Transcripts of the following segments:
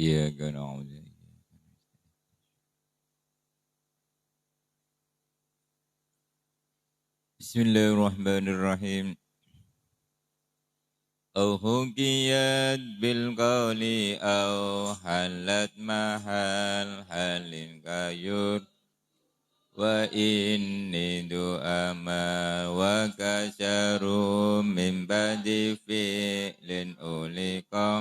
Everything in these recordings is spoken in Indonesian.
إياك نعبد. بسم الله الرحمن الرحيم. أو حكيت بالقول أو حلت محل حل كيور وإني دعما وكسر من بعد فعل أولقا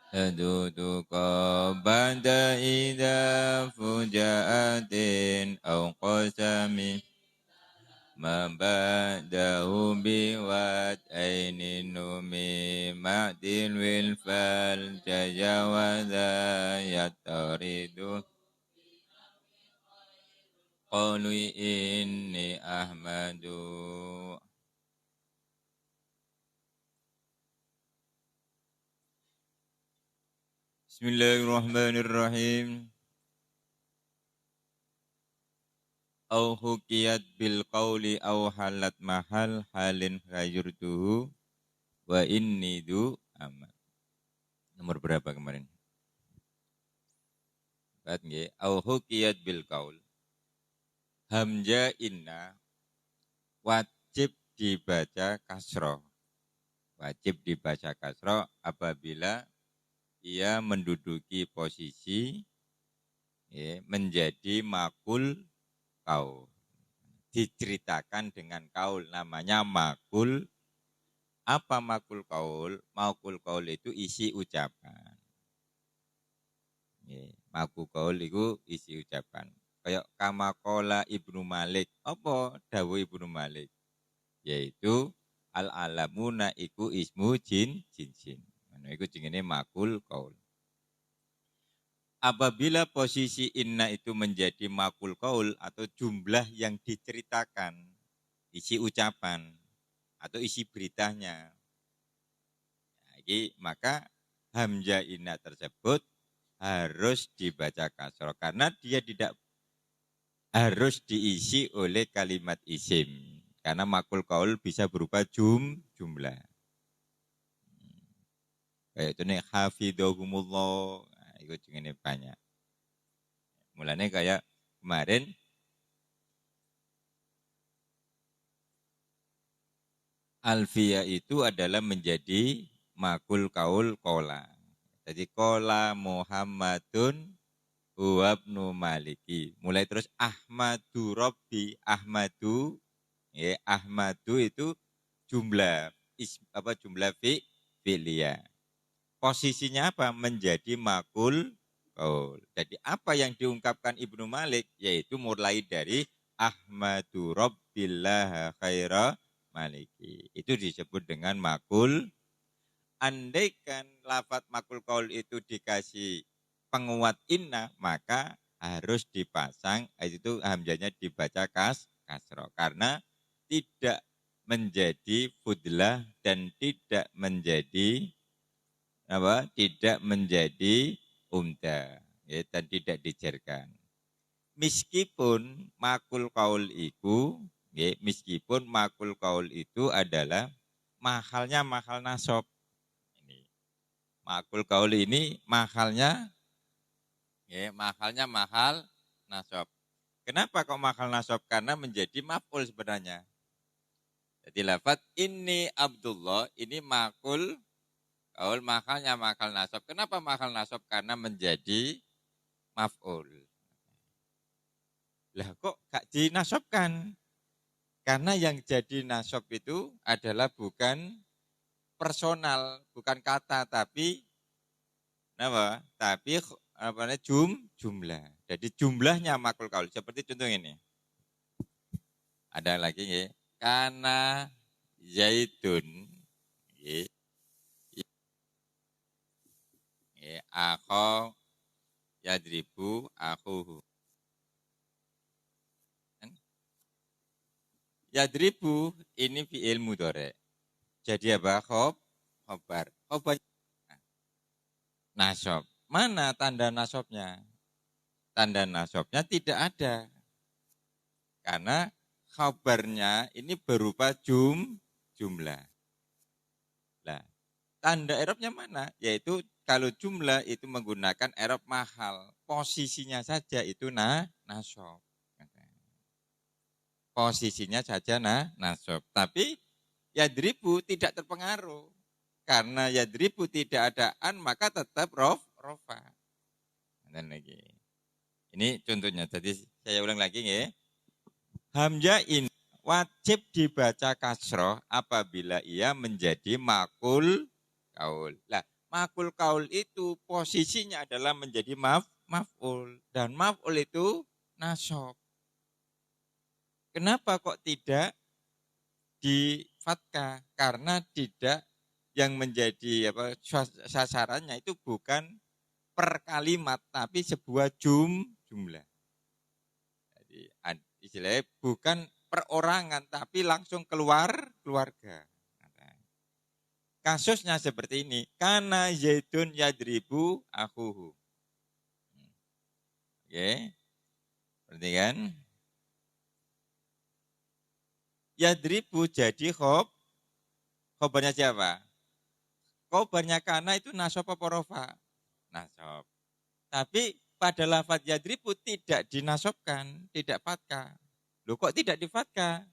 تدودك بعد إذا فجأت أو قسم ما بعده بواتين النمي معدل والفال تجاوز يطرد قالوا إني أحمد. Bismillahirrahmanirrahim. Au hukiyat bil qawli au halat mahal halin ghayurtuhu wa inni du amal. Nomor berapa kemarin? Bahat nggih. Au hukiyat bil qaul. Hamzah inna wajib dibaca kasroh. Wajib dibaca kasroh apabila ia menduduki posisi menjadi makul kaul. Diceritakan dengan kaul, namanya makul. Apa makul kaul? Makul kaul itu isi ucapan. Makul kaul itu isi ucapan. Kayak kamakola Ibnu Malik. Apa dawuh Ibnu Malik? Yaitu al-alamuna iku ismu jinsin. Iku jenenge makul kaul. Apabila posisi inna itu menjadi makul kaul atau jumlah yang diceritakan, isi ucapan atau isi beritanya, maka hamzah inna tersebut harus dibaca kasroh karena dia tidak harus diisi oleh kalimat isim. Karena makul kaul bisa berupa jumlah. Kayak itu nih hafidhahumullah. Itu jenenge banyak. Mulanya kayak kemarin alfiyah itu adalah menjadi makul kaul kola. Jadi kola Muhammadun huwabnu maliki. Mulai terus Ahmadu Robbi. Ahmadu itu jumlah jumlah fi'liyah. Posisinya apa? Menjadi makul kaul. Jadi apa yang diungkapkan Ibnu Malik yaitu mulai dari Ahmadu Rabbillah khaira maliki. Itu disebut dengan makul. Andaikan lafadz makul kaul itu dikasih penguat inna, maka harus dipasang, itu hamzahnya dibaca kasroh karena tidak menjadi fudlah dan tidak menjadi tidak menjadi umdah dan tidak dijerkan. Meskipun makul kaul itu adalah mahalnya mahal nasab. Ini makul kaul ini mahalnya mahal nasab. Kenapa kok mahal nasab? Karena menjadi maf'ul sebenarnya. Jadi lafadz inni Abdullah ini makul kaul mahalnya mahal nasab. Kenapa mahal nasab? Karena menjadi maf'ul. Lah kok gak dinasabkan? Karena yang jadi nasab itu adalah bukan personal, bukan kata, tapi jumlah. Jadi jumlahnya makul kaul. Seperti contoh ini. Ada lagi ya. Kana zaitun akho yadribu akhuhu. Yadribu ini fi'il mudhari'. Jadi apa? Khobar. Khobar nasab. Mana tanda nasabnya? Tanda nasabnya tidak ada. Karena khabarnya ini berupa jumlah. Nah, tanda i'rabnya mana? Yaitu kalau jumlah itu menggunakan i'rab mahal. Posisinya saja itu nasab. Posisinya saja nasab. Tapi yadribu tidak terpengaruh. Karena yadribu tidak ada an, maka tetap rofa. Dan lagi. Ini contohnya. Jadi saya ulang lagi ya. Hamzah ini wajib dibaca kasroh apabila ia menjadi makul kaul. Lah, makul kaul itu posisinya adalah menjadi maf'ul. Dan maf'ul itu nasab. Kenapa kok tidak di fatkah? Karena tidak yang menjadi sasarannya itu bukan per kalimat, tapi sebuah jumlah. Jadi istilahnya bukan perorangan, tapi langsung keluarga. Kasusnya seperti ini. Kana Zaidun yadribu akhuhu. Oke. Berarti kan? Yadribu jadi khobarnya siapa? Khobarnya kana itu nasab apa rofa? Nasab. Tapi pada lafaz yadribu tidak dinasobkan, tidak fatkah. Loh kok tidak di fatkah?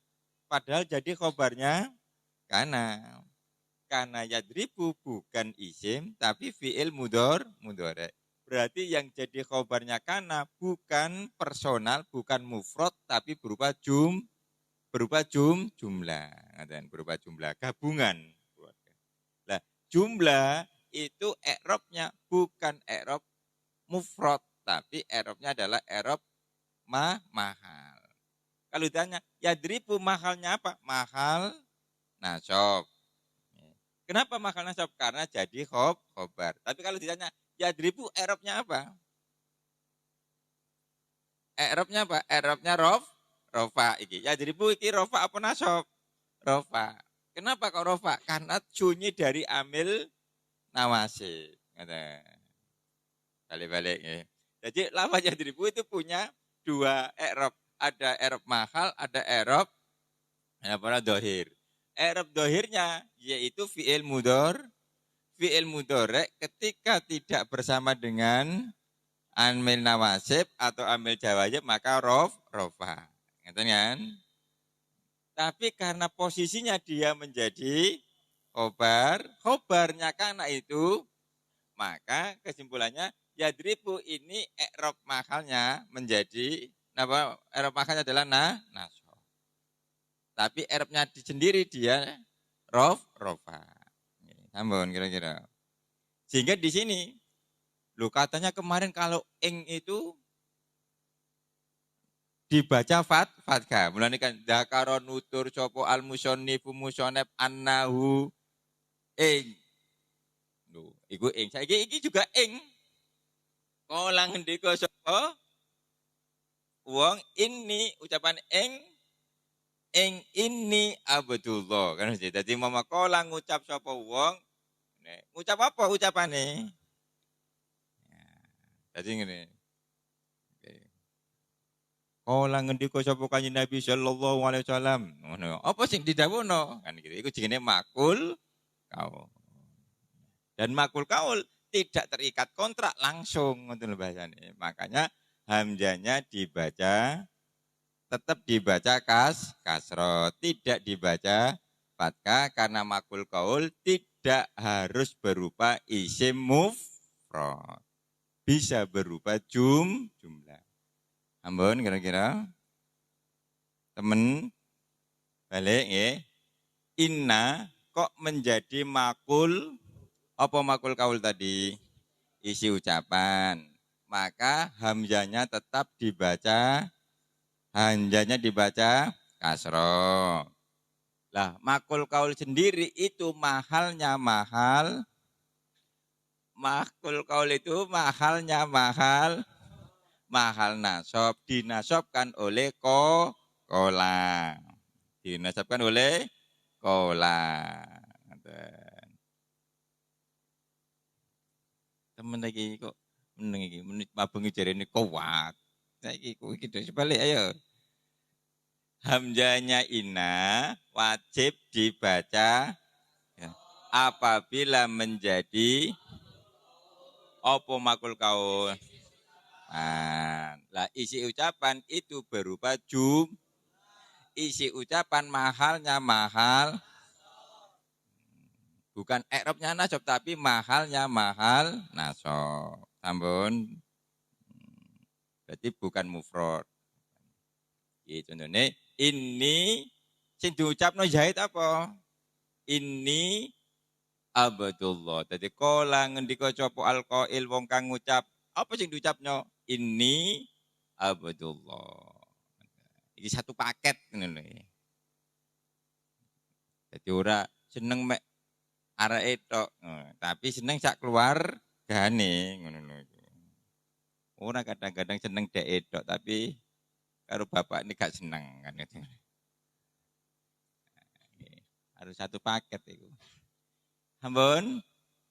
Padahal jadi khobarnya kana. Kana yadribu bukan isim, tapi fi'il mudhari. Berarti yang jadi khobarnya kana bukan personal, bukan mufrad, tapi berupa jumlah. Berupa jumlah gabungan. Nah, jumlah itu i'rabnya bukan i'rab mufrad, tapi i'rabnya adalah i'rab mahal. Kalau ditanya, yadribu mahalnya apa? Mahal nasab. Kenapa mahal nasab? Karena jadi khobar. Tapi kalau ditanya, yadribu i'rabnya apa? I'rabnya apa? I'rabnya rofa. Yadribu iki rofa apa nasab? Rofa. Kenapa kok rofa? Karena sunyi dari amil nawasib. Balik-balik ya. Jadi lafaz yadribu itu punya dua i'rab. Ada i'rab mahal, ada i'rab dohir. I'rab dohirnya yaitu fi'il mudhari ketika tidak bersama dengan amil nawasib atau amil jawazib maka rofa. Ngerti kan? Tapi karena posisinya dia menjadi khobarnya kana itu, maka kesimpulannya yadribu ini i'rab mahalnya menjadi i'rab mahalnya adalah nasab. Tapi i'rabnya sendiri dia rofa. Sambung kira-kira. Sehingga di sini lu katanya kemarin kalau ing itu dibaca fatkah. Mulane kan dzakara nutur sapa al musannifu musannif annahu ing. Lho, iku ing. Saiki iki juga ing. Kala ngendika sapa? Wong ini ucapan ing ini Abdullah kan jadi mama kala ngucap sapa wong ngucap apa ucapane jadi ngene kala ngendika sapa kanjeng Nabi sallallahu alaihi wasallam ngono apa sing didhawuhna kan gitu iku jenenge makul kaul dan makul kaul tidak terikat kontrak langsung ngoten lho bahasane makanya hamzanya dibaca tetap dibaca kasroh, tidak dibaca fatkah karena makul kaul tidak harus berupa isim mufrad. Bisa berupa jumlah. Ampun kira-kira. Temen balik ya. Inna kok menjadi makul apa makul kaul tadi? Isi ucapan. Maka hamzanya tetap dibaca hamzanya dibaca kasroh. Lah, makul kaul sendiri itu mahalnya mahal. Makul kaul itu mahalnya mahal. Mahal nasab. Dinasabkan oleh kola. Dinasabkan oleh kola. Temen lagi kok meneng iki menit mabengi jarene kuat. Saiki kok iki sebalik ayo. Hamzanya inna wajib dibaca ya. apabila menjadi opo makul kaul. Nah, isi ucapan itu berupa isi ucapan mahalnya mahal. Bukan i'rabnya nasab tapi mahalnya mahal nasab. Sampun. Berarti bukan mufrad. Iki contohnya ini sing diucapno Zaid apa? Ini Abdullah. Dadi kala ngendika sapa alqail wong kang ngucap, apa sing diucapno? Ini Abdullah. Iki satu paket ngono lho. Dadi ora seneng mek areke tok, tapi seneng sak keluargane ngono lho. Ora kadang-kadang seneng dhek tok tapi karo bapak ini gak seneng kan itu. Harus satu paket itu. Ampun,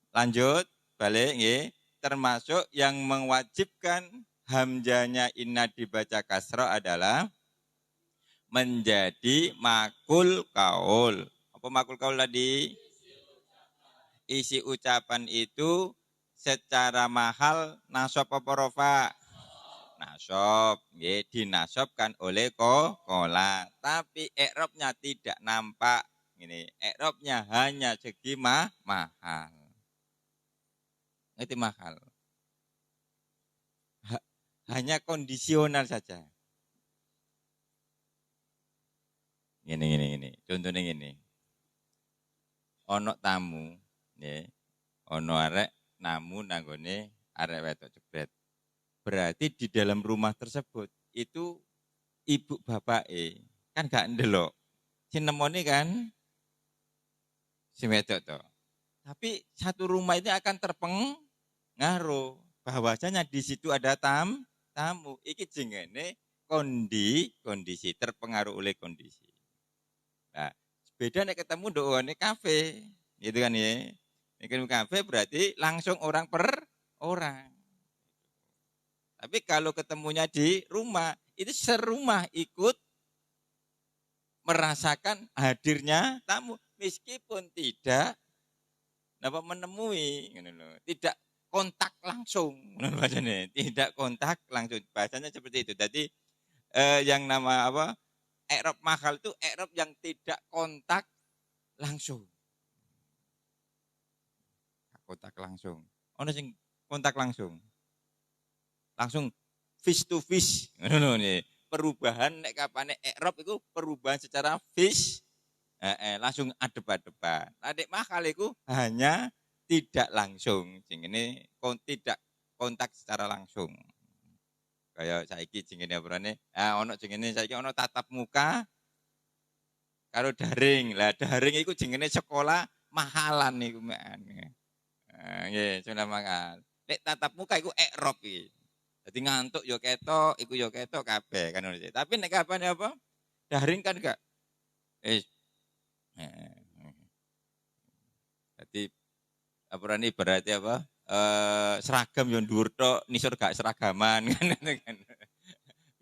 lanjut balik nggih. Termasuk yang mewajibkan hamzanya inna dibaca kasra adalah menjadi makul kaul. Apa makul kaul tadi? Isi ucapan itu secara mahal nasab apa rofa? Nasab, nggih dinasobkan oleh kola. Tapi i'rabnya tidak nampak. Ini i'rabnya hanya segi mahal. Ngerti mahal. Hanya kondisional saja. Gini. Contohnya gini. Ono tamu, nggih. Ono arek namu nanggone arek wedok jebret. Berarti di dalam rumah tersebut itu ibu bapake kan gak ndelok. Sinemoni kan si wedok to. Tapi satu rumah ini akan terpengaruh bahwasanya di situ ada tamu. Iki jenenge kondisi terpengaruh oleh kondisi. Nah, beda nek ketemu ndokone kafe, gitu kan ya. Nek kafe berarti langsung orang per orang. Tapi kalau ketemunya di rumah, itu serumah ikut merasakan hadirnya tamu meskipun tidak dapat menemui, tidak kontak langsung, tidak kontak langsung. Bahasanya seperti itu. Jadi yang nama apa? I'rab mahal itu i'rab yang tidak kontak langsung. Kontak langsung. Ono sing kontak langsung. Langsung face to face. Perubahan nek kapane i'rab itu perubahan secara face langsung adep-adepan. Adik mahal itu hanya tidak langsung. Ini tidak kontak secara langsung. Kayak saiki jenenge apane? Ono jenenge saiki ono tatap muka karo daring. Lah daring iku jenenge sekolah mahalan niku mek. Nggih, sekolah mahal. Nek tatap muka iku i'rab iki. Dadi ngantuk yo ketok, iku yo ketok kabeh kan ngono. Tapi nek kapan apa? Daring kan gak jadi apa ini berarti apa? Seragam yang dhuwur tok, nisor gak seragaman kan.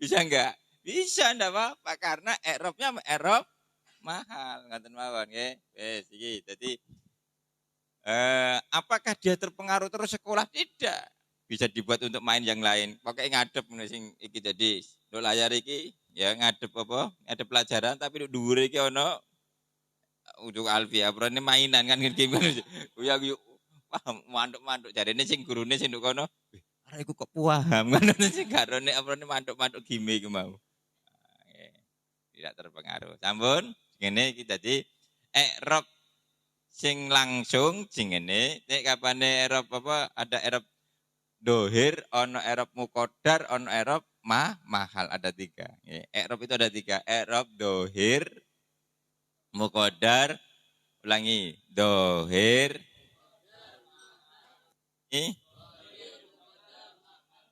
Bisa enggak? Bisa ndak apa-apa karena i'rabnya i'rab mahal ngoten mawon nggih. Wis iki dadi apakah dia terpengaruh terus sekolah? Tidak. Bisa dibuat untuk main yang lain. Pakai ngadep sing iki jadi do layar iki ya ngadep apa? Ngadep pelajaran tapi dhuwur iki ono untuk Alfia, berarti mainan kan gimana? Ya paham mantuk-mantuk jarene sing gurune sing nduk kono. Arek iku kok paham kan sing garone apa mantuk-mantuk gime iku mau. Tidak terpengaruh. Sampun, ngene iki dadi i'rab sing langsung jengene nek kapane i'rab apa ada i'rab dohir, ono i'rab muqaddar, ono i'rab mahal ada 3. I'rab itu ada 3. I'rab dohir, muqaddar, ulangi, dohir,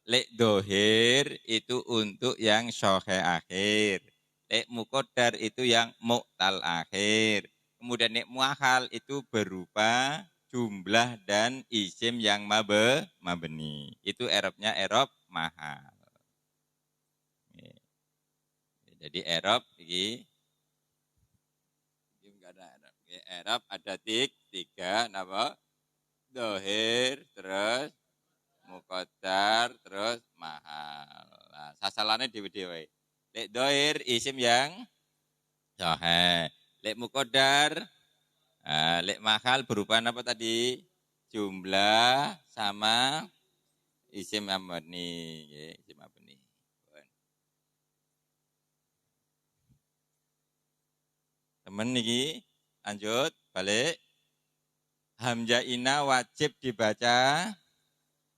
lek dohir itu untuk yang sohe akhir. Lek muqaddar itu yang mu'tal akhir. Kemudian nek muahal itu berupa jumlah dan isim yang mabeni. Itu i'rabnya i'rab mahal. Jadi i'rab iki enggak ada i'rab. I'rab ada tiga napa? Dohir, terus muqaddar, terus mahal. Nah, sasalane dhewe-dhewe. Lek dohir isim yang sahih. Lek muqaddar, lek mahal berupa apa tadi? Jumlah sama isim mabni, nggih, isim mabni. Temen niki lanjut balik. Hamzah ina wajib dibaca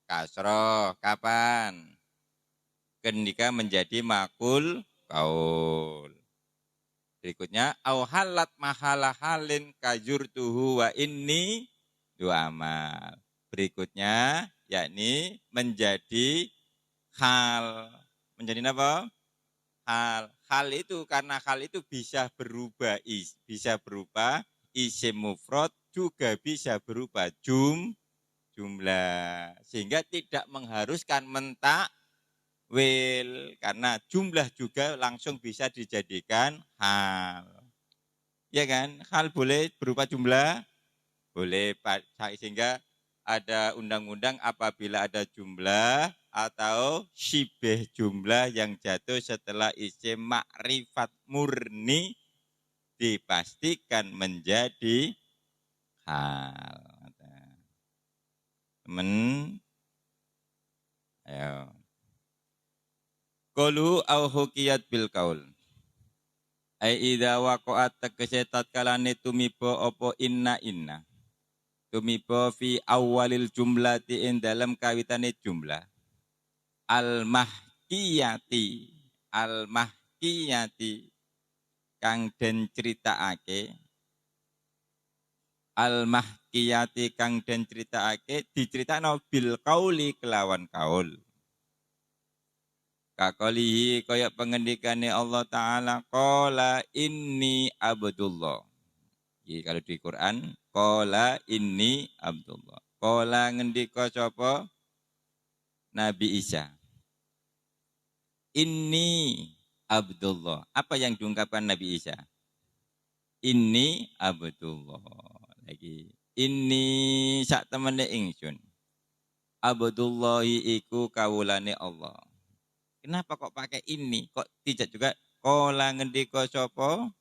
kasroh. Kapan? Ketika menjadi makul kaul. Berikutnya au halat mahala halin kajurtuhu wa inni dua amal. Berikutnya yakni menjadi hal. Menjadi apa? Hal. Hal itu karena hal itu bisa berubah bisa berupa isim mufrad, juga bisa berupa jumlah. Sehingga tidak mengharuskan mentakwil karena jumlah juga langsung bisa dijadikan hal. Ya kan? Hal boleh berupa jumlah, boleh, sehingga ada undang-undang apabila ada jumlah atau syibeh jumlah yang jatuh setelah isim makrifat murni dipastikan menjadi hal. Temen, ayo. Qalu au hukiyat bil qaul. Ai idza waqa'at tegese tatkalane tumiba apa inna. Tumiba fi awalil jumlati ing dalam kawitane jumlah. Al-mahkiyati kang den critakake diceritakno bil qauli kelawan kaul. Kakolihi kaya pengendikane Allah Ta'ala qala inni abdullah. Jadi kalau di Quran qala inni abdullah. Qala ngendika sapa Nabi Isa. Inni abdullah. Apa yang diungkapkan Nabi Isa? Inni abdullah. Lagi. Inni sak temene ingsun. Abdullahi iku kawulane Allah. Kenapa kok pakai ini? Kok tidak juga qala ngendika sapa?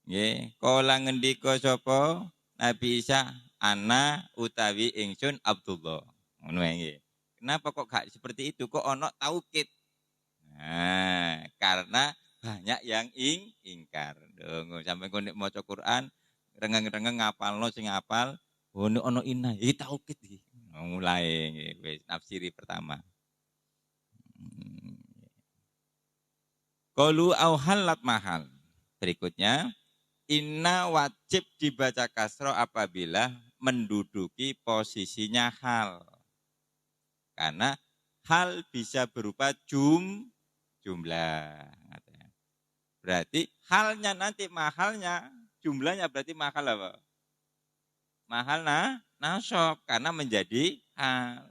Nggih, qala ngendika sapa? Nabi Isa ana utawi ingsun Abdullah. Ngono nggih. Kenapa kok gak seperti itu? Kok ono taukid? Nah, karena banyak yang ingkar. Dongo sampai kowe nek maca Quran rengeng-rengeng ngapalno sing ngapal, ono inna, iki taukid iki. Mulai nggih wis nafsiri pertama. Qalu au halat mahal. Berikutnya, inna wajib dibaca kasroh apabila menduduki posisinya hal. Karena hal bisa berupa jumlah. Berarti halnya nanti mahalnya, jumlahnya berarti mahal apa? Mahal nasab karena menjadi hal.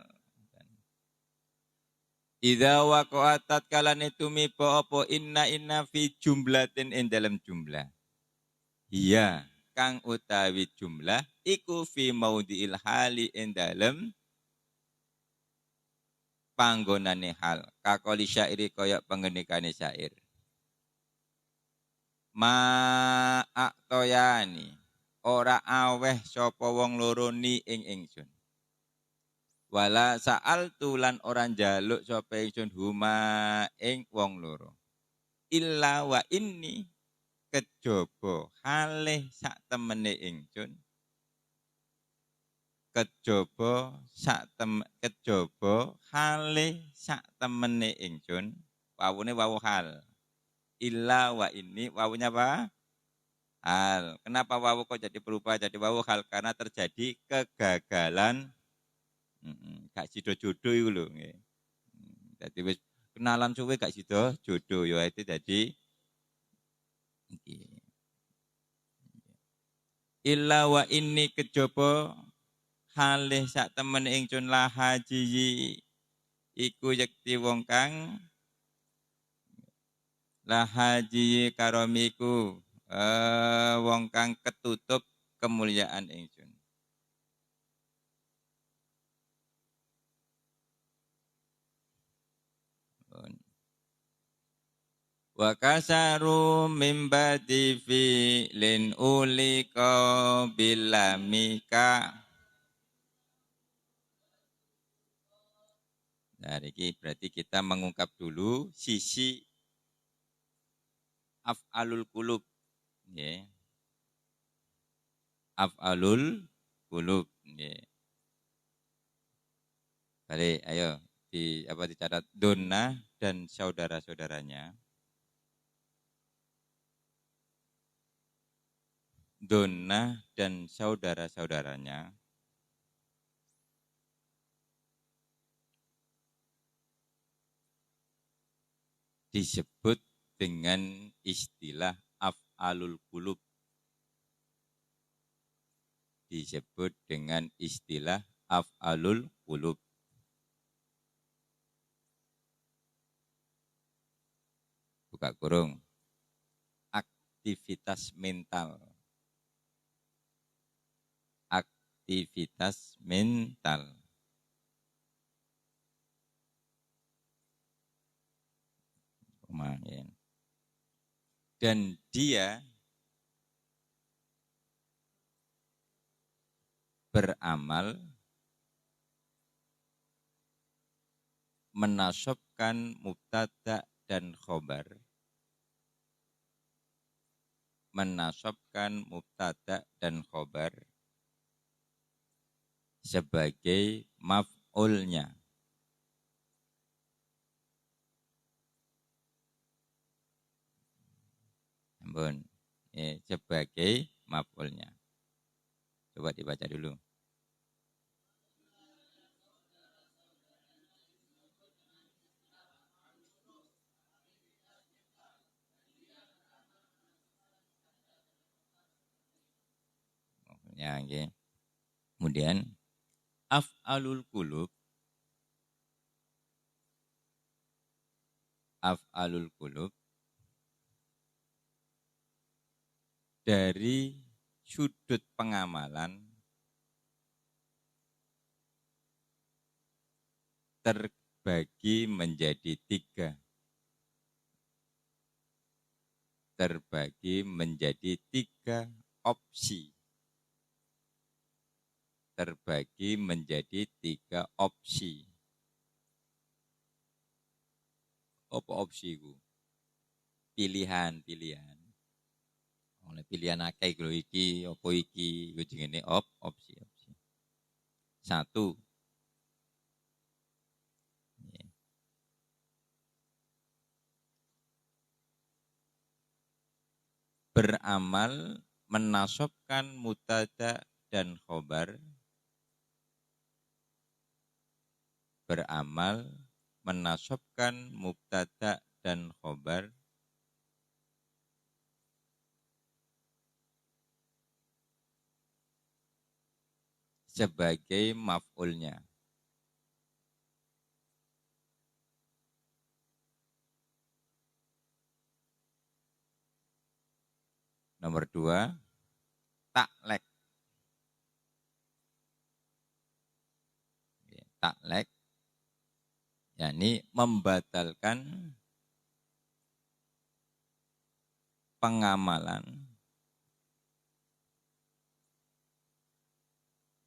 Idza waqa'at tatkalane tumiba apa inna fi jumlatin ing dalam jumlah. Iya, kang utawi jumlah iku fi maudhi'il hali ing dalem panggonane hal. Kakoli syairi kaya pengendikane syair. Ma aktoyani ora aweh sapa wong loro ni ing ingsun. Wala sa'al tulan orang jaluk sapa ingsun huma ing wong loro. Illa wa inni kejaba halih sak temene ingsun. Kejaba halih sak temene ingsun. Wawune wawu hal. Illa wa inni wawunya apa? Hal. Kenapa wawu kok jadi berubah jadi wawu hal? Karena terjadi kegagalan. Gak sido jodoh itu lho. Jadi wis kenalan suwe gak sido jodoh ya itu jadi illa wa inni kejaba halih sak temen ingsun la haji iku yekti wong kang la haji karomiku wong kang ketutup kemuliaan ingsun. Wa kasaru min badi fi'lin ulika bilamika. Nah, ini berarti kita mengungkap dulu sisi af'alul qulub. Ya. Af'alul qulub. Ya. Balik, ayo dicatat Donna dan saudara-saudaranya. Donna dan saudara-saudaranya disebut dengan istilah af'alul qulub. Disebut dengan istilah af'alul qulub. Buka kurung. Aktivitas mental. Aktivitas mental. Dan dia beramal menasabkan mubtada dan khobar. Menasabkan mubtada dan khobar sebagai maf'ulnya. Ampun. Sebagai maf'ulnya. Coba dibaca dulu. Ya, okay. Kemudian af'alul qulub. Af'alul qulub dari sudut pengamalan terbagi menjadi tiga. Terbagi menjadi tiga opsi. Terbagi menjadi tiga opsi. Apa opsi itu? Pilihan. Oleh pilihan akeh lho iki, apa iki, iku jenenge opsi. Satu. Beramal menasabkan mubtada dan khobar. Beramal menasabkan mubtada dan khobar sebagai maf'ulnya. Nomor dua, taklek. Taklek, yakni membatalkan pengamalan.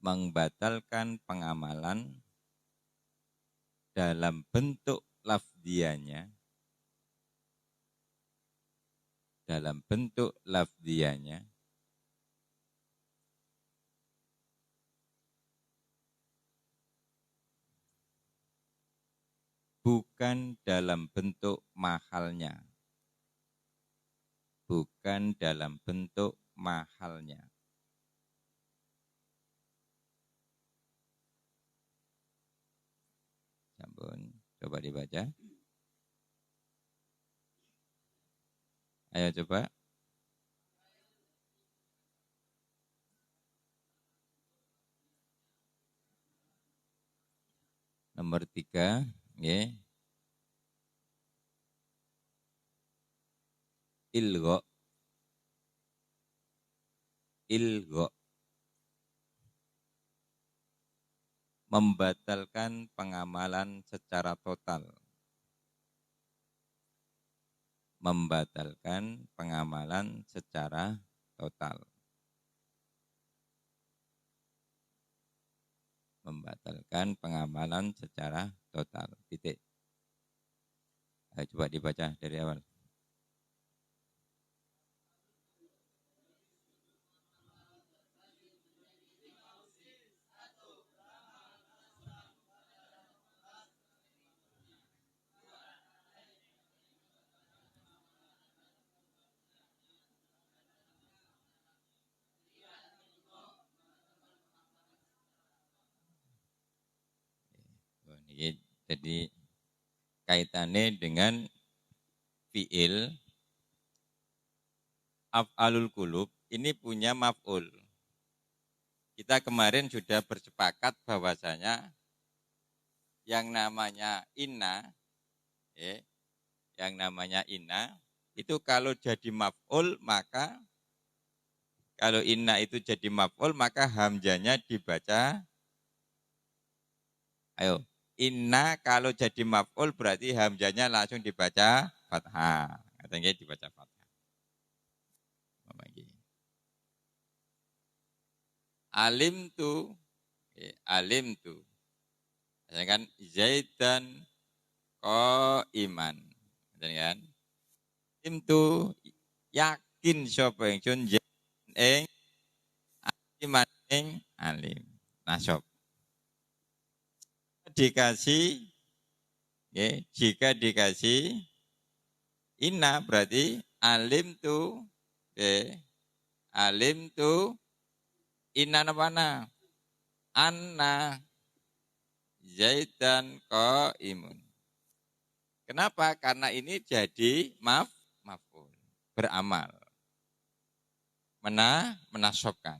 Membatalkan pengamalan dalam bentuk lafdianya. Dalam bentuk lafdianya. Bukan dalam bentuk mahalnya. Bukan dalam bentuk mahalnya. Sampun, coba dibaca. Ayo coba. Nomor 3, nggih. Ilgha. membatalkan pengamalan secara total. Membatalkan pengamalan secara total. Membatalkan pengamalan secara total. Titik. Ayo, coba dibaca dari awal. Jadi kaitannya dengan fi'il af'alul qulub ini punya maf'ul. Kita kemarin sudah bersepakat bahwasanya yang namanya inna, itu kalau jadi maf'ul maka kalau inna itu jadi maf'ul maka hamzanya dibaca. Ayo, inna kalau jadi maf'ul berarti hamzanya langsung dibaca fathah. Katanya dibaca fathah. Alim tu, kan zaidan iman, kan? Alim tu yakin sapa ingsun ing iman ing alim. Nasab. Dikasih, jika dikasih inna berarti alim tu, alim tu inna napana anna zaidan imun. Kenapa? Karena ini jadi maf'ul, beramal, menasobkan.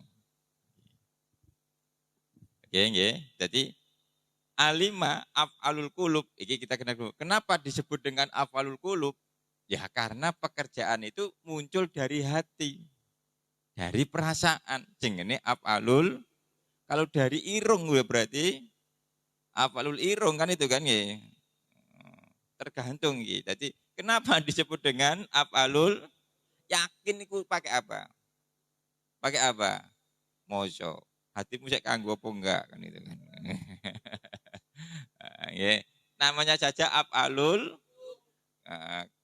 Oke. Jadi alima af'alul qulub, ini kita kenal dulu. Kenapa disebut dengan af'alul qulub? Ya karena pekerjaan itu muncul dari hati, dari perasaan. Jenenge af'alul. Kalau dari irung ya berarti af'alul irung kan itu kan ya. Tergantung ya. Jadi kenapa disebut dengan af'alul? Yakin itu pakai apa? Pakai apa? Mojo. Hatimu saya kanggo apa enggak kan itu kan. Ya. Namanya saja af'alul.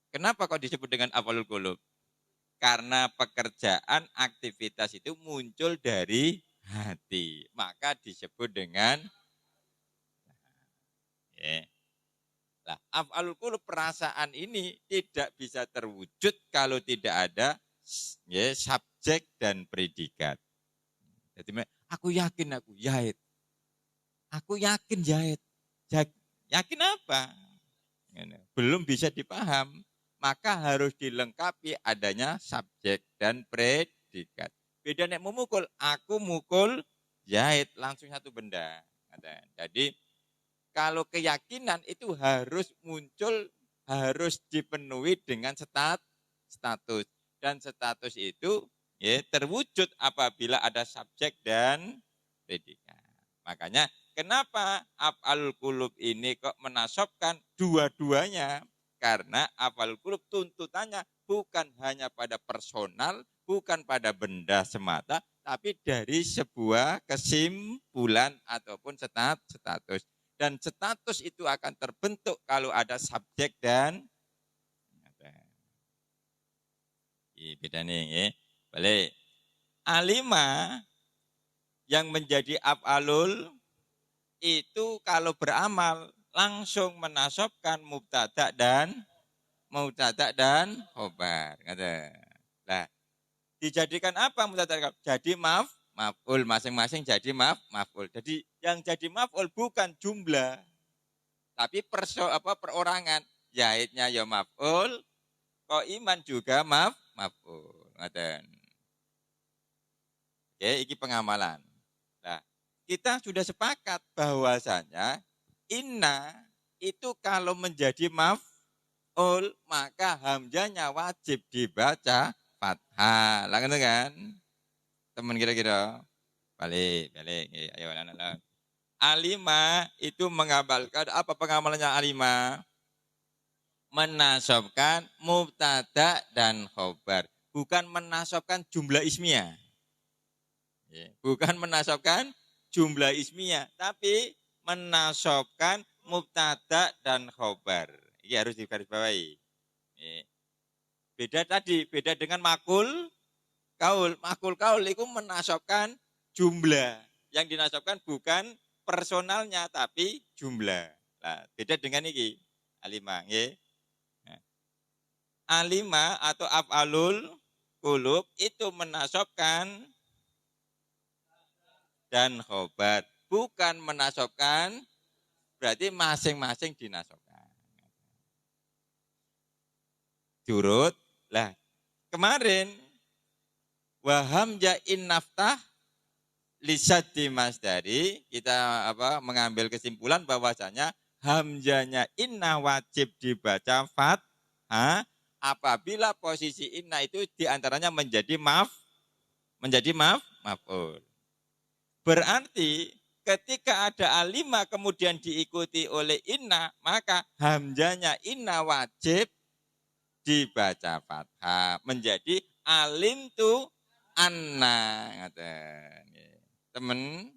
Kenapa kok disebut dengan af'alul qulub? Karena pekerjaan aktivitas itu muncul dari hati. Maka disebut dengan Nah, af'alul qulub perasaan ini tidak bisa terwujud kalau tidak ada subjek dan predikat. Jadi aku yakin aku jahit. Aku yakin jahit. Yakin apa? Belum bisa dipaham. Maka harus dilengkapi adanya subjek dan predikat. Beda nek memukul, aku mukul jahit langsung satu benda. Jadi kalau keyakinan itu harus muncul, harus dipenuhi dengan status. Dan status itu terwujud apabila ada subjek dan predikat. Makanya kenapa af'alul qulub ini kok menasobkan dua-duanya? Karena af'alul qulub tuntutannya bukan hanya pada personal, bukan pada benda semata, tapi dari sebuah kesimpulan ataupun status. Dan status itu akan terbentuk kalau ada subjek dan beda nih ya. Balik. Alima yang menjadi af'alul itu kalau beramal langsung menasobkan mubtada dan khobar. Nah, dijadikan apa mubtada? Jadi maf'ul masing-masing jadi maf'ul. Jadi yang jadi maf'ul bukan jumlah, tapi perorangan. Zaidnya ya maf'ul, kok iman juga maf'ul. Oke, ini pengamalan. Nah, kita sudah sepakat bahwasanya inna itu kalau menjadi maf'ul maka hamzanya wajib dibaca fathah. Lah kan? Teman kira-kira. Balik. Ayo anak-anak. Alima itu mengamalkan, apa pengamalannya alima? Menasobkan mubtada dan khobar. Bukan menasobkan jumlah ismiyah. Bukan menasobkan jumlah ismiyah, tapi menasobkan mubtada dan khobar. Ini harus digarisbawahi. Beda tadi, beda dengan makul kaul. Makul kaul itu menasobkan jumlah. Yang dinasobkan bukan personalnya, tapi jumlah. Nah, beda dengan ini. Alima. Nah, alima atau af'alul qulub itu menasobkan dan khobar. Bukan menasobkan, berarti masing-masing dinasobkan. Jurut, lah kemarin wahamja in naftah lisati masdari, kita mengambil kesimpulan bahwasanya hamzanya inna wajib dibaca fathah apabila posisi inna itu diantaranya menjadi maf'ul. Berarti ketika ada alima kemudian diikuti oleh inna, maka hamzanya inna wajib dibaca fathah menjadi alim tu anna. Temen,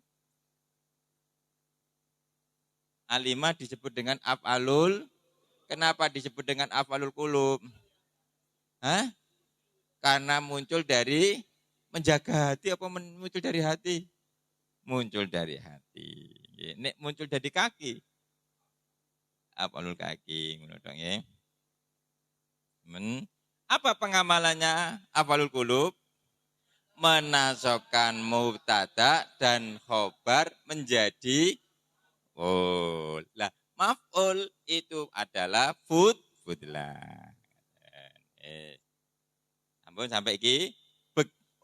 alima disebut dengan af'alul. Kenapa disebut dengan af'alul qulub? Karena muncul dari menjaga hati apa muncul dari hati? Muncul dari hati. Nek muncul dari kaki. Af'alul kaki, ngono dong ya. Apa pengamalannya af'alul qulub? Menasobkan mubtada dan khobar menjadi maf'ul. Lah, maf'ul itu adalah fudlah. Ampun sampai iki.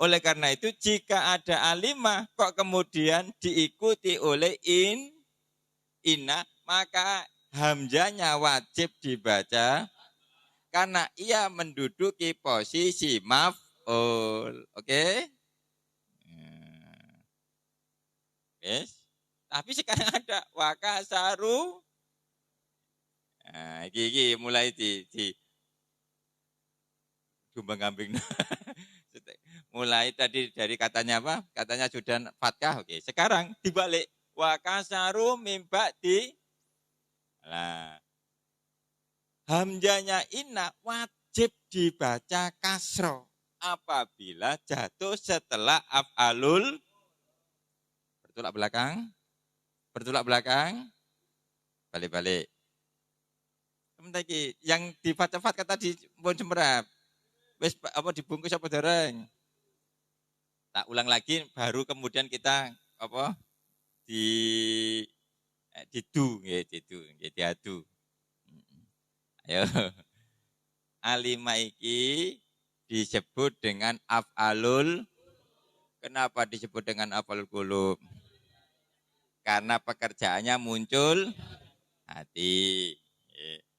Oleh karena itu jika ada alimah kok kemudian diikuti oleh inna, maka hamzanya wajib dibaca karena ia menduduki posisi maf'ul. Oke? Yes. Tapi sekarang ada wakasaru. Nah, iki mulai di jumbang kambing. Mulai tadi dari katanya apa? Katanya sudah fatkah. Oke. Sekarang dibalik wakasaru mimba di. Nah, hamzanya inna wajib dibaca kasro apabila jatuh setelah af'alul. Bertolak belakang, balik-balik. Sementara yang dibaca fatkah tadi pun semberap. Wes apa dibungkus apa dereng? Tak ulang lagi baru kemudian kita didu diadu. Ayo. Alima iki disebut dengan af'alul. Kenapa disebut dengan af'alul qulub? Karena pekerjaannya muncul hati.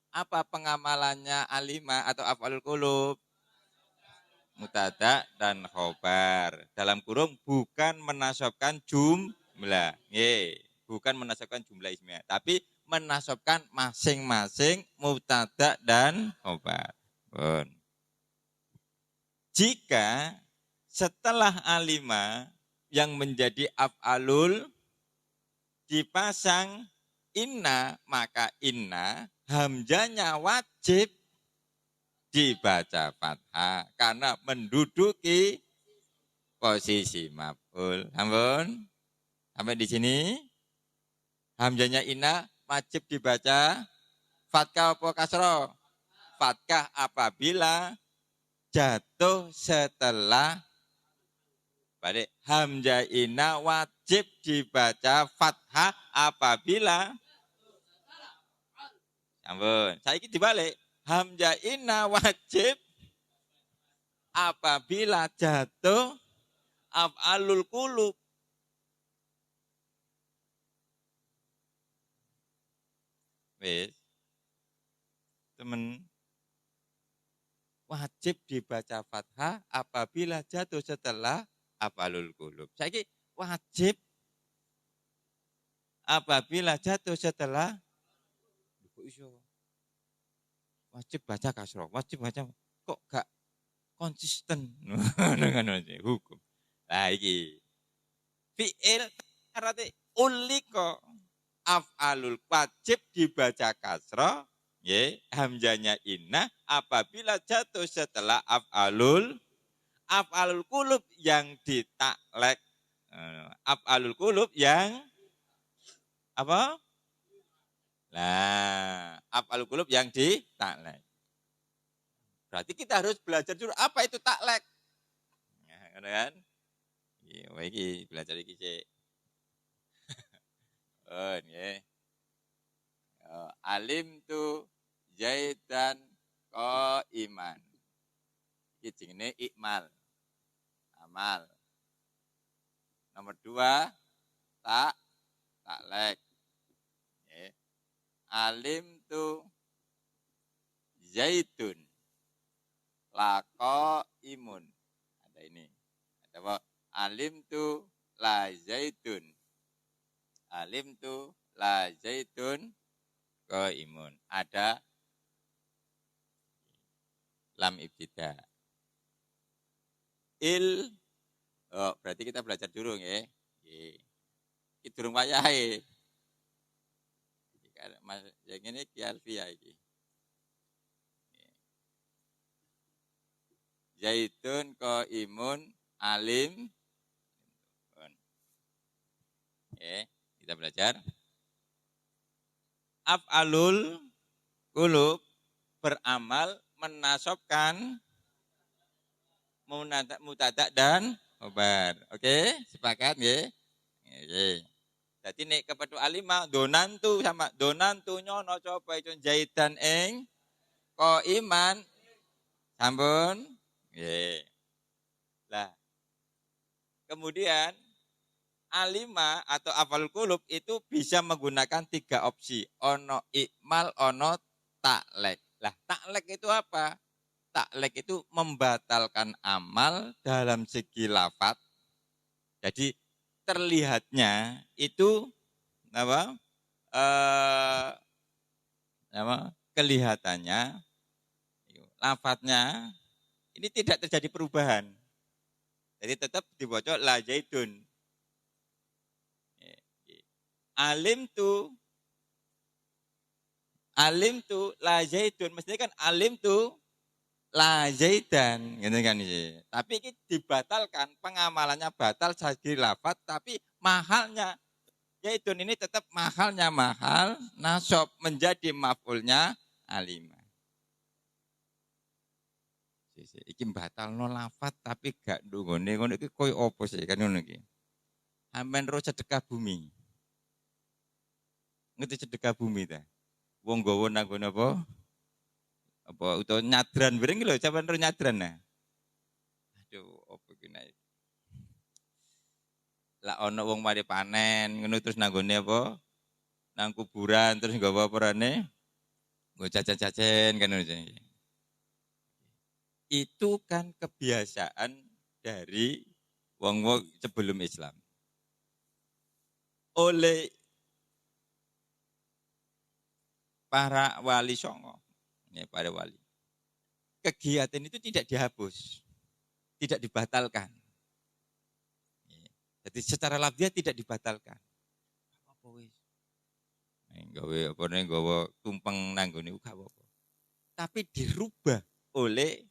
Apa pengamalannya alima atau af'alul qulub? Mubtada dan khobar. Dalam kurung bukan menasobkan jumlah. Bukan menasobkan jumlah ismiyah. Tapi menasobkan masing-masing mubtada dan khobar. Jika setelah alima yang menjadi af'alul dipasang inna, maka inna hamzanya wajib dibaca fathah karena menduduki posisi maf'ul. Ampun. Sampai di sini hamzanya inna wajib dibaca fathah apa kasroh? Fathah apabila jatuh setelah balik. Hamzah inna wajib dibaca fathah apabila ampun. Saya ini dibalik. Hamzah inna wajib apabila jatuh af'alul qulub. Wis. Temen wajib dibaca fathah apabila jatuh setelah af'alul qulub. Saiki wajib apabila jatuh setelah wajib baca kasroh, wajib baca kok gak konsisten dengan hukum. Nah iki fi'il syaratnya ulika af'alul wajib dibaca kasroh, ya hamzanya inna apabila jatuh setelah af'alul qulub yang ditaklek. Af'alul qulub yang apa? Nah, af'alul qulub yang ditaklek. Berarti kita harus belajar dulu apa itu taklek. Ya, kan? Iya, iki belajar iki sik. Oh, nggih. Alim tu Zaidan qaiman. Iki jenenge ikmal. Amal. Nomor 2 taklek. Nggih. Alim tu Zaitun imun. Ada ini. Ada apa? Alim tu la zaitun. Alim tu la zaitun imun. Ada lam ibtida. Oh, berarti kita belajar dulu ya. Iki durung wayahe. Yang ini Ki Alfia iki. Zaitun imun alim. Kita belajar. Af'alul qulub beramal menasobkan mubtada dan khobar. Oke, sepakat nggih? Nggih. Dadi nek kepethu alima donantu sama donantu nyono coba itu Zaidan ing iman sampun nggih. Lah kemudian alima atau af'alul qulub itu bisa menggunakan 3 opsi. Ono ikmal, ono taklek. Lah taklek itu apa? Taklek itu membatalkan amal dalam segi lafaz. Jadi terlihatnya itu apa? Kelihatannya lafaznya ini tidak terjadi perubahan. Jadi tetap dibaca la zaidun. Alim tu la zaidun. Mestinya kan alim tu la zaidan, gitu kan sih. Tapi ini dibatalkan, pengamalannya batal segi lafaz, tapi mahalnya zaidun ini tetap mahalnya mahal, nasab menjadi maf'ulnya alimah. Iki batal no lafaz tapi gak ndungone ngono iki koyo apa sih kan ngono iki. Sampeyan ro sedekah bumi. Ngerti sedekah bumi ta? Wong nggawa nang nggon apa? Apa utawa nyadran bareng lho, sampeyan ro nyadran nah. Aduh, apa iki nek. Lah ana wong mari panen ngono terus nang nggone apa? Nang kuburan terus nggawa perane nggo jajan-jajan kan ngono. Itu kan kebiasaan dari wong-wong sebelum Islam. Oleh para wali songo, ya, para wali. Kegiatan itu tidak dihapus, tidak dibatalkan. Jadi secara lafziah tidak dibatalkan. Apa wis? Gawe tumpeng nanggone uga apa. Tapi dirubah oleh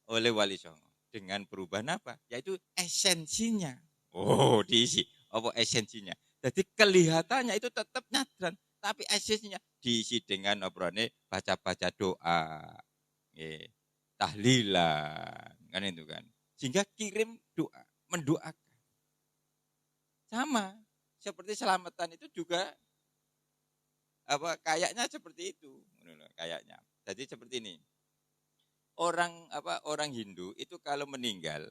oleh wali songo dengan perubahan apa? Yaitu esensinya. Oh, diisi apa esensinya? Jadi kelihatannya itu tetap nyadran, tapi esensinya diisi dengan obrone baca-baca doa, tahlilan, kan itu kan. Sehingga kirim doa, mendoakan. Sama seperti selamatan itu juga kayaknya seperti itu, kayaknya. Jadi seperti ini. Orang Hindu itu kalau meninggal,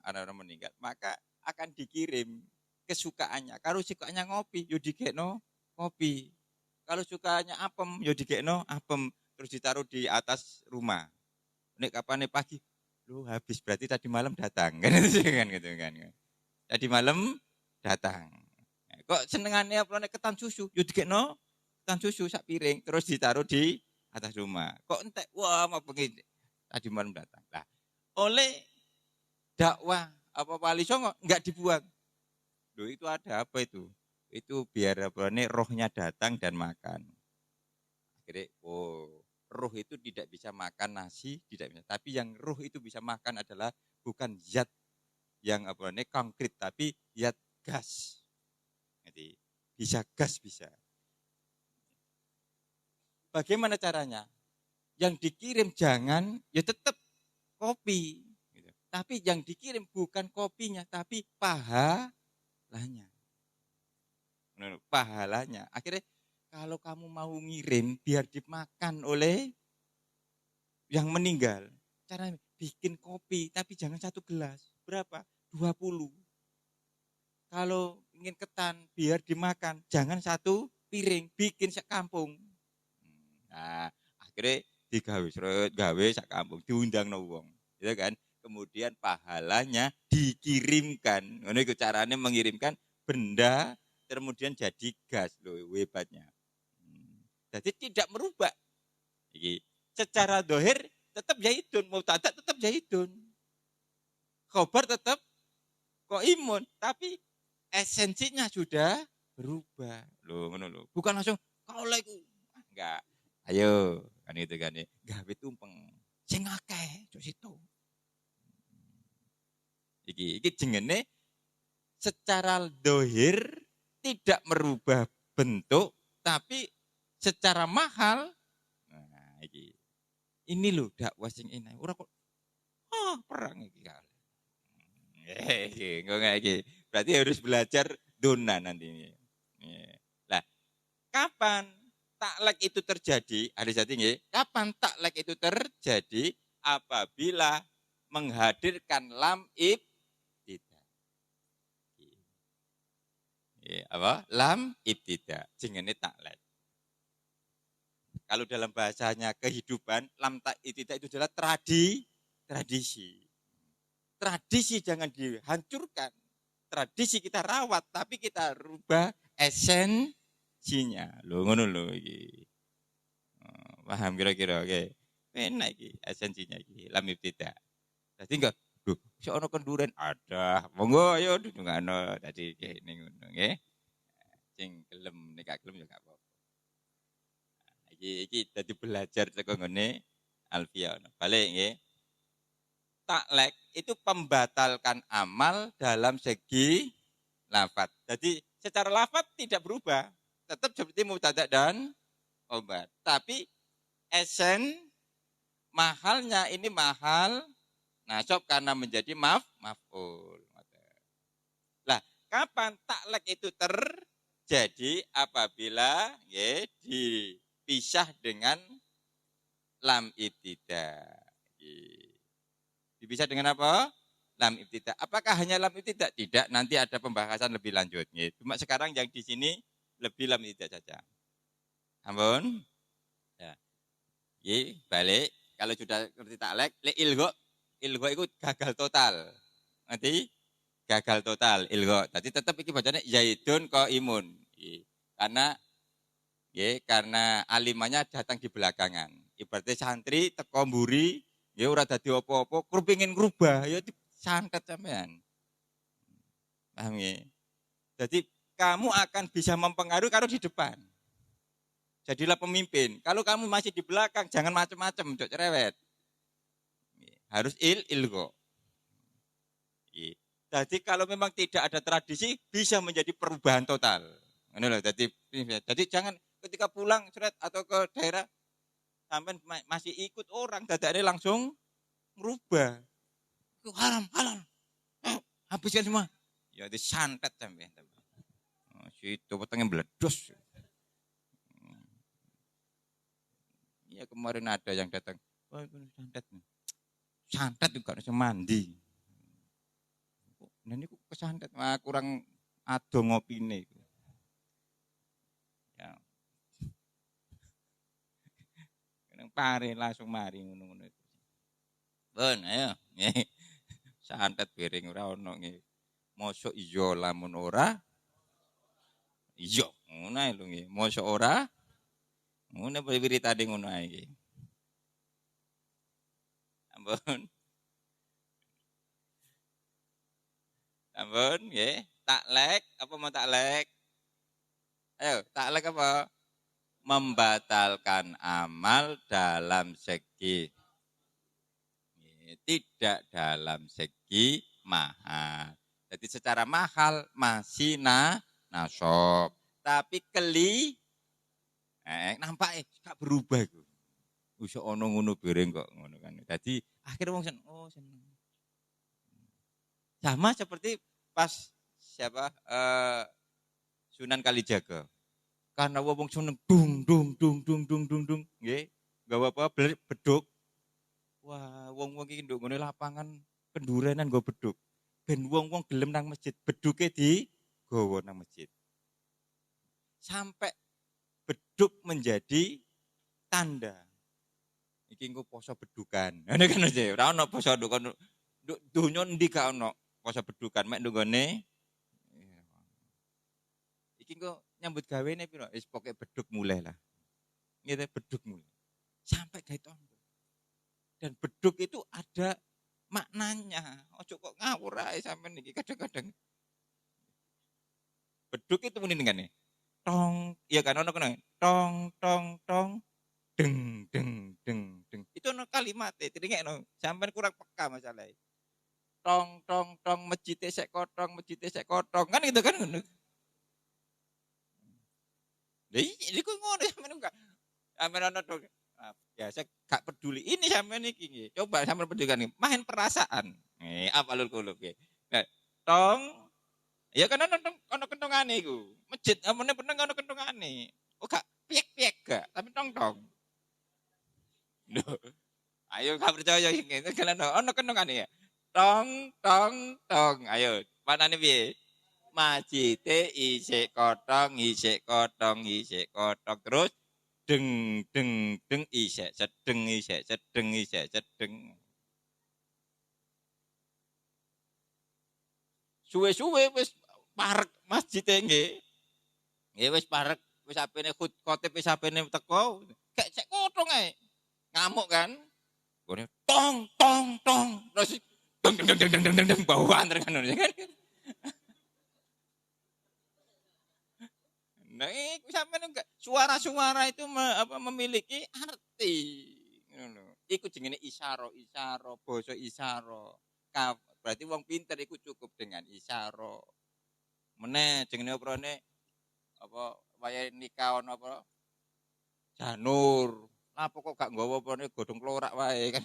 anak-orang meninggal, maka akan dikirim kesukaannya. Kalau sukanya ngopi, yo dikekno kopi. Kalau sukanya apem, yo dikekno apem, terus ditaruh di atas rumah. Nek kapan pagi, lu habis berarti tadi malam datang kan gitu kan. Tadi malam datang. Kok senengannya apa ketan susu? Yo dikekno ketan susu sak piring terus ditaruh di atas rumah. Kok entek? Wah, mau pengen tadi malam datang. Lah, oleh dakwah apa Wali Songo enggak dibuat. Loh itu ada apa itu? Itu biar apa nih rohnya datang dan makan. Akhirnya, roh itu tidak bisa makan nasi, tidak bisa. Tapi yang roh itu bisa makan adalah bukan zat yang apa nih konkret, tapi zat gas. Jadi bisa gas bisa. Bagaimana caranya? Yang dikirim jangan ya tetap kopi. Gitu. Tapi yang dikirim bukan kopinya, tapi pahalanya. Pahalanya. Akhirnya kalau kamu mau ngirim biar dimakan oleh yang meninggal. Caranya bikin kopi tapi jangan 1 gelas. Berapa? 20. Kalau ingin ketan biar dimakan jangan 1 piring, bikin sekampung. Nah, akhirnya digawe seret, gawe sak kampung, diundang no wong. Gitu kan? Kemudian pahalanya dikirimkan. Ngono iku carane mengirimkan benda kemudian jadi gas loh, hebatnya. Jadi tidak merubah. Iki secara dohir tetap zaitun, mubtada tetap zaitun. Khobar tetap kok imun, tapi esensinya sudah berubah. Loh, ngono lho. Bukan langsung kau lagi enggak. Ayo, kan itu kan ya. Gawe tumpeng. Sing akeh cuk situ. Iki jenenge secara dohir tidak merubah bentuk, tapi secara mahal. Nah, iki. Ini loh dakwah sing enak. Ora kok perang iki kali. Enggak iki. Berarti harus belajar dona nantinya. Lah, kapan taklek itu terjadi? Ada satu nggih. Kapan taklek itu terjadi? Apabila menghadirkan lam ibtida. Apa? Lam ibtida. Jenenge taklek. Kalau dalam bahasanya kehidupan, lam ibtida itu adalah tradisi. Tradisi jangan dihancurkan. Tradisi kita rawat, tapi kita rubah esensinya. Lho ngono lho iki. Paham kira-kira oke. Enak iki esensinya iki, lam ibtida. Dadi enggak si ono kenduren ada. Monggo ayo dungano dadi kene ngono nggih. Sing gelem nek gak gelem ya gak apa-apa. Iki dadi belajar teko ngene Alfia. Balik nggih. Taklek itu pembatalkan amal dalam segi lafaz. Jadi secara lafaz tidak berubah. Tetap seperti mubtada dan khobar. Tapi esen mahalnya ini mahal nasab karena menjadi maf'ul. Lah, kapan taklek itu terjadi apabila dipisah dengan lam ibtida. Dipisah dengan apa? Lam ibtida. Apakah hanya lam ibtida? Tidak, nanti ada pembahasan lebih lanjut. Cuma sekarang yang di sini lebih lam ibtida saja. Ampun. Ya. Balik. Kalau sudah ngerti taklek, ilgho itu gagal total. Nanti gagal total ilgho. Tadi tetap iki bacanya zaidun qaimun. Karena alimannya datang di belakangan. Ibaratnya santri teko mburi ya ora dadi apa-apa, kepengin ngrubah ya disantet sampean. Paham ya? Jadi kamu akan bisa mempengaruhi kalau di depan. Jadilah pemimpin. Kalau kamu masih di belakang jangan macam-macam, cok cerewet. Harus ilgo. Jadi kalau memang tidak ada tradisi bisa menjadi perubahan total. Jadi jangan ketika pulang atau ke daerah sampai masih ikut orang, dadane langsung merubah. Itu haram, halal. Habiskan semua. Ya disantet sampai. Situ petengnya meledos. Ya kemarin ada yang datang. Wah, santet. Santet juga harus mandi. Nah ini kesantet. Kurang ado ngopine. Ya. Pare langsung mari ngono-ngono itu. Ben ayo. Santet piring ora ono nggih. Mosok iya lamun ora iya ngono ae lho nggih. Mosok ora ngono wiritane ngono ae nggih. Ampun. Ampun nggih. Taklek apa mau taklek? Ayo, taklek apa? Membatalkan amal dalam segi tidak dalam segi mahal. Jadi secara mahal masih nasab. Tapi nampak gak berubah iku. Usah ono ngono bareng kok ngono kan. Jadi akhirnya wong seneng. Sama seperti pas siapa Sunan Kalijaga. Karena wong seneng dung nggih. Gawa apa beduk. Wah, wong-wong iki nduk ngene lapangan kendurenan nggo beduk. Ben wong-wong gelem nang masjid, beduke digawa nang masjid. Sampai beduk menjadi tanda. Iki engko poso bedukan. Ngene kan aja, ora ono poso beduk. Donya endi gak ono poso bedukan, mek nggone. Iki engko nyambut gawene piro? Wis pokoke beduk mulai lah. Ngene beduk mulai. Sampai gawe tondo. Dan beduk itu ada maknanya. Ojo kok ngawur ae sampean iki kadang-kadang. Beduk itu muni ngene. Tong, iya kan ono kene. Tong deng deng. Itu ono kalimatnya, diringekno. Sampean kurang peka masalahnya. Tong mejite sek kotong. Kan gitu kan ngono. Lah iki kok ngono sampean enggak. Sampean ono dong. Ya saya gak peduli. Ini sampean iki nggih. Coba sampean pedulikan nih. Main perasaan. Apa lul kulub nggih. Nah, tong ya kan ono kentongane iku. Masjid amene peneng ono kentongane. Oh gak piek-piek gak, tapi tong. Loh. Ayo gak percaya iki. Kalian ono kentongane ya. Tong. Ayo, manane piye? Masjide isik kotong. Terus deng isek sedeng. Suwe-suwe wis parek masjid nggih. Nggih wis parek, wis apene khotib wis apene teko, gek cek kotong ae. Ngamuk kan. Gone tong. Terus deng bawaan kan. Nah, sampean enggak suara-suara itu memiliki arti. Ngono. Iku jenenge isyara, basa isyara. Berarti wong pinter iku cukup dengan isyara. Meneh jenenge oprone apa wayahe nikah ono apa? Janur. Lah kok gak nggawa oprone godhong klorak wae kan.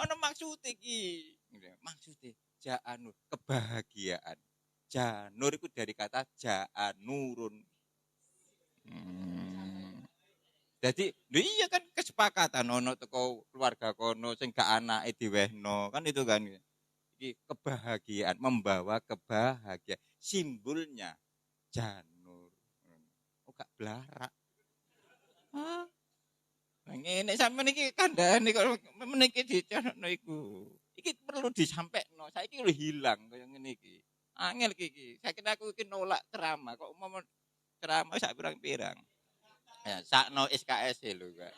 Ono maksud iki. Maksude janur, kebahagiaan. Janur itu dari kata janurun. Jadi, iya kan kesepakatan ono teko keluarga kono sing gak anake diwehno, kan itu kan. Iki kebahagiaan, membawa kebahagiaan. Simbolnya janur. Oh gak blarak. Hah? Ngene sampeyan iki kandhane kok meniki dicono iku. Iki perlu disampaikan. Saiki lho hilang kaya ngene iki. Angel iki. Saiki aku iki nolak ceramah kok umpama ceramah sak pirang-pirang. Ya, sakno SKS lho, Kak.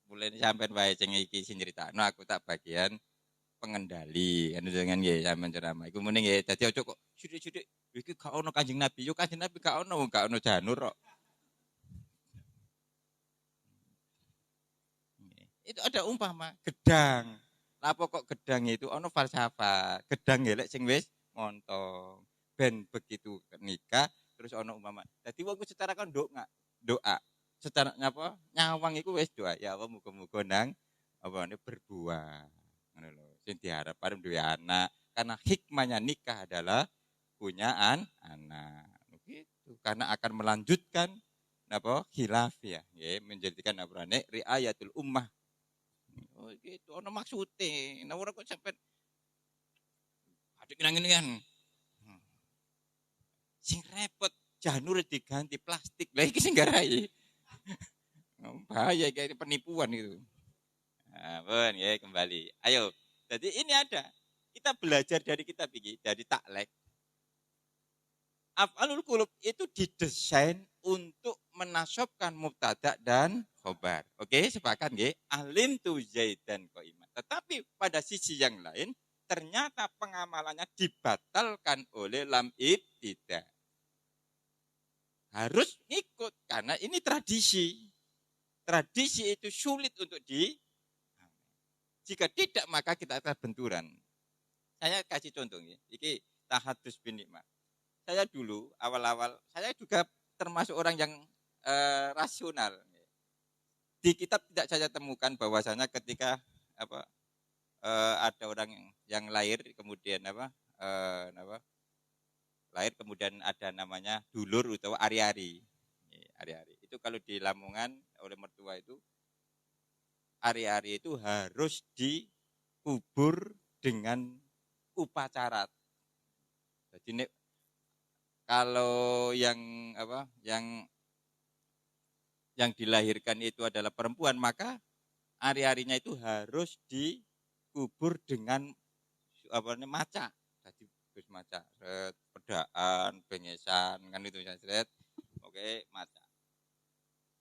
Mulai sampean wae sing iki sing critakno aku tak bagian pengendali. Kan dengan nggih sampean ceramah. Iku muni nggih dadi ojo kok sithik-sithik iki gak ono Kanjeng Nabi. Yo Kanjeng Nabi gak ono janur kok. Itu ada umpama gedang. Lapo kok gedang itu ono falsafah. Gedang ngelek sing wis montong. Ben begitu nikah terus ono umpama. Dadi wong secara kan doa. Secara apa? Nyawang iku wis doa. Ya Allah muga-muga nang apa ini berbuah. Ngono lho. Sing diharap arep duwe anak. Karena hikmahnya nikah adalah punya anak. Begitu. Karena akan melanjutkan apa? Khilaf ya. Menjadikan apa nek riayatul ummah. Oh gitu, ono maksude. Nah ora kok sampean adik nang ngene kan. Sing repot janur diganti plastik. Lah iki sing garai. Bahaya kayak penipuan gitu. Nah, pun ya kembali. Ayo Jadi ini ada. Kita belajar dari kitab ini, dari taklek. Af'alul qulub itu didesain untuk menasobkan mubtada dan khobar. Oke, sepakat nggih? Alim tu Zaidan qaiman. Tetapi pada sisi yang lain ternyata pengamalannya dibatalkan oleh lam ibtida. Harus ikut karena ini tradisi. Tradisi itu sulit untuk jika tidak maka kita akan benturan. Saya kasih contoh ya. Iki tahadus bin nikmah. Saya dulu awal-awal saya juga termasuk orang yang rasional. Di kitab tidak saya temukan bahwasanya ketika ada orang yang lahir kemudian lahir kemudian ada namanya dulur atau ari-ari. Ari-ari. Itu kalau di Lamongan oleh mertua itu ari-ari itu harus dikubur dengan upacara. Jadi kalau yang dilahirkan itu adalah perempuan, maka ari-arinya itu harus dikubur dengan maca. Jadi maca, pedaan, bengesan, kan itu ya, oke, maca.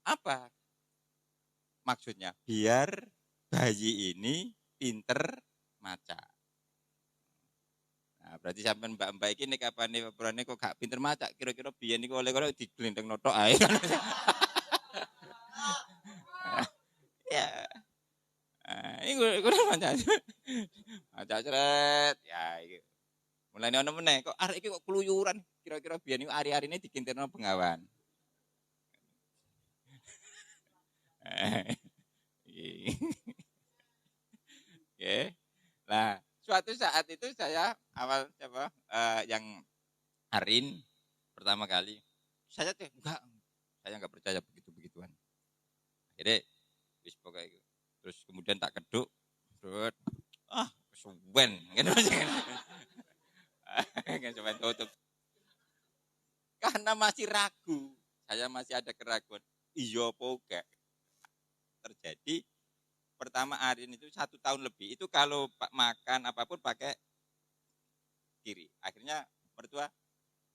Apa maksudnya? Biar bayi ini pinter maca. Nah, berarti sampai mbak-mbak ini kapan nih perannya kok gak pinter maca, kira-kira biyen niku oleh-oleh diglendeng notok ae. Ya. Ini gue maca. Maca ceret. Ya iki. Mulane ono meneh kok arek iki kok keluyuran, kira-kira biyen niku ari-arine dikintirno bengawan. Oke. Nah, suatu saat itu saya awal yang Arin pertama kali saya enggak percaya begitu-begituan. Akhirnya wis pokoke terus kemudian tak keduk terus kesuwen gitu. Coba tutup. Karena masih ragu. Saya masih ada keraguan. Iya apa enggak? Terjadi pertama Arin itu 1 tahun lebih. Itu kalau makan apapun pakai kiri. Akhirnya mertua,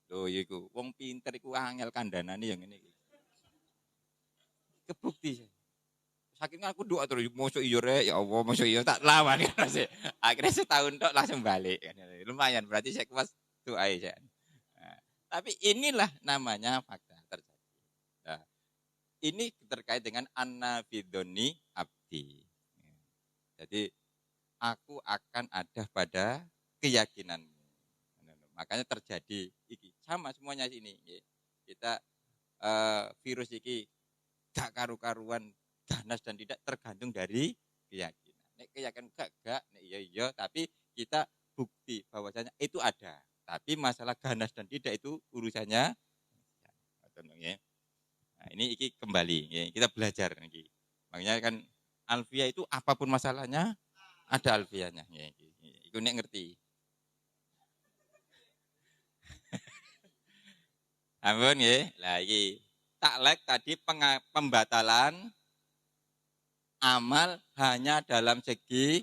loh iku wong pinter iku angel kandhanane yang ngene iki. Kebukti. Saking aku doa terus, mosok iya rek, ya Allah, mosok iya tak lawan. Akhirnya setahun tok langsung balik. Lumayan, berarti saya kuas doa aja. Nah, tapi inilah namanya fakta terjadi. Nah, ini terkait dengan anna bidoni abdi. Jadi aku akan ada pada keyakinanmu. Makanya terjadi iki sama semuanya sini. Kita virus iki gak karu-karuan ganas dan tidak tergantung dari keyakinan. Nek keyakinan gak, nek iya, tapi kita bukti bahwasanya itu ada. Tapi masalah ganas dan tidak itu urusannya. Nah, ini iki kembali, ya. Kita belajar iki. Makanya kan alfiyah itu apapun masalahnya ada alfiyahnya. Ya, iku nek ngerti. Ampun ya, lah iki taklek tadi pembatalan amal hanya dalam segi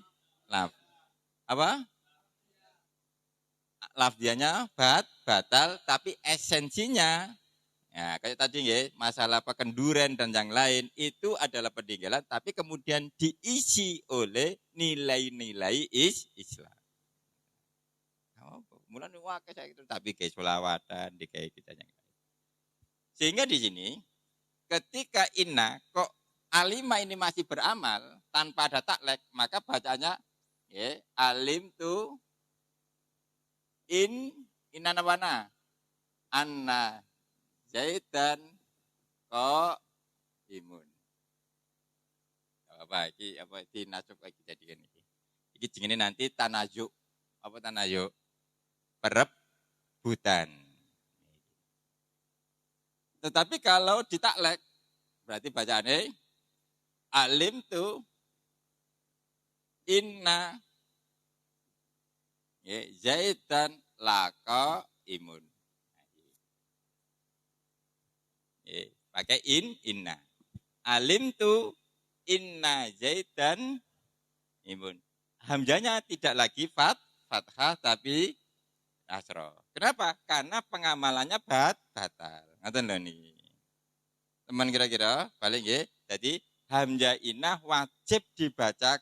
lafdianya batal, tapi esensinya ya kayak tadi ya, masalah pekenduren dan yang lain itu adalah peninggalan, tapi kemudian diisi oleh nilai-nilai Islam. Mulane wae saya itu tapi kayak selawatan di kayak kita yang lain. Sehingga di sini ketika inna kok alima ini masih beramal tanpa ada taklek, maka bacanya ya, alim tu inna nawana anna Zaidan kok imun. Apa iki apa dinasub lagi jadikan iki. Iki jenenge nanti tanajuk. Apa tanajuk? Perebutan. Tetapi kalau ditaklek berarti bacaane alim tu inna ya, Zaidan laka imun. Ya, pakai inna. Alim tu inna Zaidan imun. hamzanya tidak lagi fathah tapi kasroh. Kenapa? Karena pengamalannya batal. Ngaten lho niki. Teman kira-kira balik nggih. Jadi hamzah inah wajib dibaca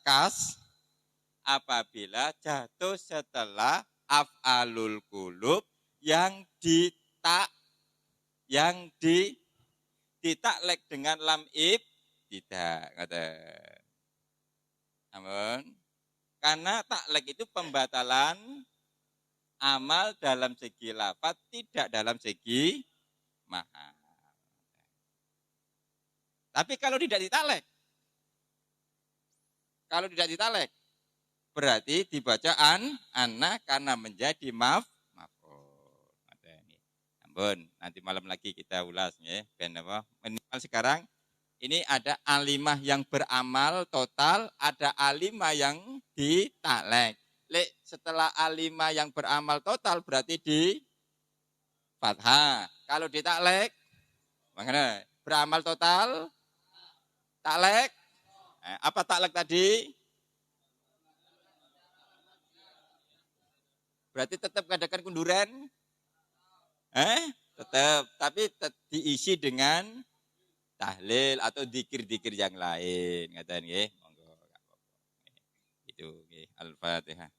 apabila jatuh setelah af'alul qulub yang ditaklek dengan lam tidak. Amun. Karena taklek itu pembatalan amal dalam segi lafaz, tidak dalam segi makna. Tapi kalau tidak ditaklek, berarti dibaca anna karena menjadi maf'ul. Ampun, nanti malam lagi kita ulas ya. Minimal sekarang ini ada alimah yang beramal total, ada alimah yang ditaklek. Setelah alimah yang beramal total berarti di fathah. Kalau ditaklek, bagaimana? Beramal total, taklek. Apa taklek tadi? Berarti tetap kadakan kunduran? Tetap, tapi diisi dengan tahlil atau dikir-dikir yang lain. Ngaten nggih, monggo. Itu nggih, Al-Fatihah.